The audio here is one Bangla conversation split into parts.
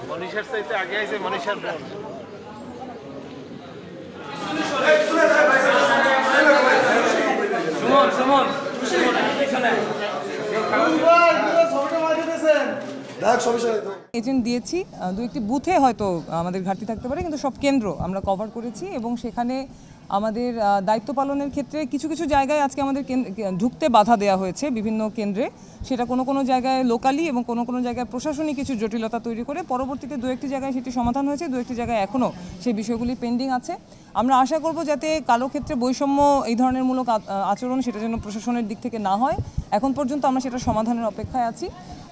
মনীষার চাইতে আগে আইছে মনীষার বোন। সুমন সুমন এজেন্ট দিয়েছি, দু একটি বুথে হয়তো আমাদের ঘাটতি থাকতে পারে, কিন্তু সব কেন্দ্র আমরা কভার করেছি এবং সেখানে আমাদের দায়িত্ব পালনের ক্ষেত্রে কিছু কিছু জায়গায় আজকে আমাদের ঢুকতে বাধা দেওয়া হয়েছে বিভিন্ন কেন্দ্রে। সেটা কোনো কোনো জায়গায় লোকালি এবং কোনো কোনো জায়গায় প্রশাসনিক কিছু জটিলতা তৈরি করে পরবর্তীতে দু একটি জায়গায় সেটি সমাধান হয়েছে, দু একটি জায়গায় এখনও সেই বিষয়গুলি পেন্ডিং আছে। আমরা আশা করব যাতে কারো ক্ষেত্রে বৈষম্য এই ধরনের মূলক আচরণ সেটা যেন প্রশাসনের দিক থেকে না হয়। এখন পর্যন্ত আমরা সেটা সমাধানের অপেক্ষায় আছি।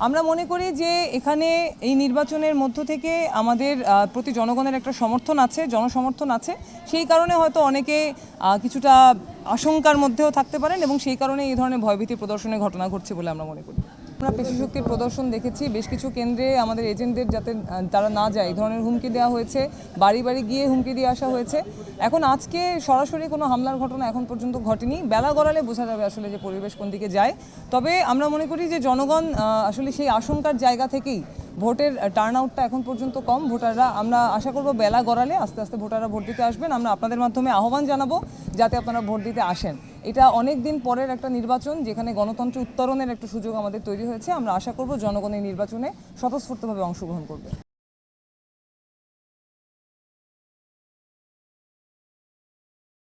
আমরা মনে করি যে এখানে এই নির্বাচনের মধ্য থেকে আমাদের প্রতি জনগণের একটা সমর্থন আছে, জনসমর্থন আছে। সেই কারণে হয়তো অনেকে কিছুটা আশঙ্কার মধ্যেও থাকতে পারেন এবং সেই কারণে এই ধরনের ভয়ভীতি প্রদর্শনের ঘটনা ঘটছে বলে আমরা মনে করি। আমরা পেশিশক্তির প্রদর্শন দেখেছি, বেশ কিছু কেন্দ্রে আমাদের এজেন্টদের যাতে তারা না যায় এই ধরনের হুমকি দেওয়া হয়েছে, বাড়ি বাড়ি গিয়ে হুমকি দিয়ে আসা হয়েছে। এখন আজকে সরাসরি কোনো হামলার ঘটনা এখন পর্যন্ত ঘটেনি, বেলা গড়ালে বোঝা যাবে আসলে যে পরিবেশ কোন দিকে যায়। তবে আমরা মনে করি যে জনগণ আসলে সেই আশঙ্কার জায়গা থেকেই ভোটের টার্ন আউটটা এখন পর্যন্ত কম। ভোটাররা, আমরা আশা করব বেলা গড়ালে আস্তে আস্তে ভোটাররা ভোট দিতে আসবেন। আমরা আপনাদের মাধ্যমে আহ্বান জানাবো যাতে আপনারা ভোট দিতে আসেন। এটা অনেক দিন পরের একটা নির্বাচন, যেখানে গণতন্ত্র উত্তরণের একটা সুযোগ আমাদের তৈরি হয়েছে। আমরা আশা করব জনগণ এই নির্বাচনে স্বতঃস্ফূর্তভাবে অংশগ্রহণ করবে।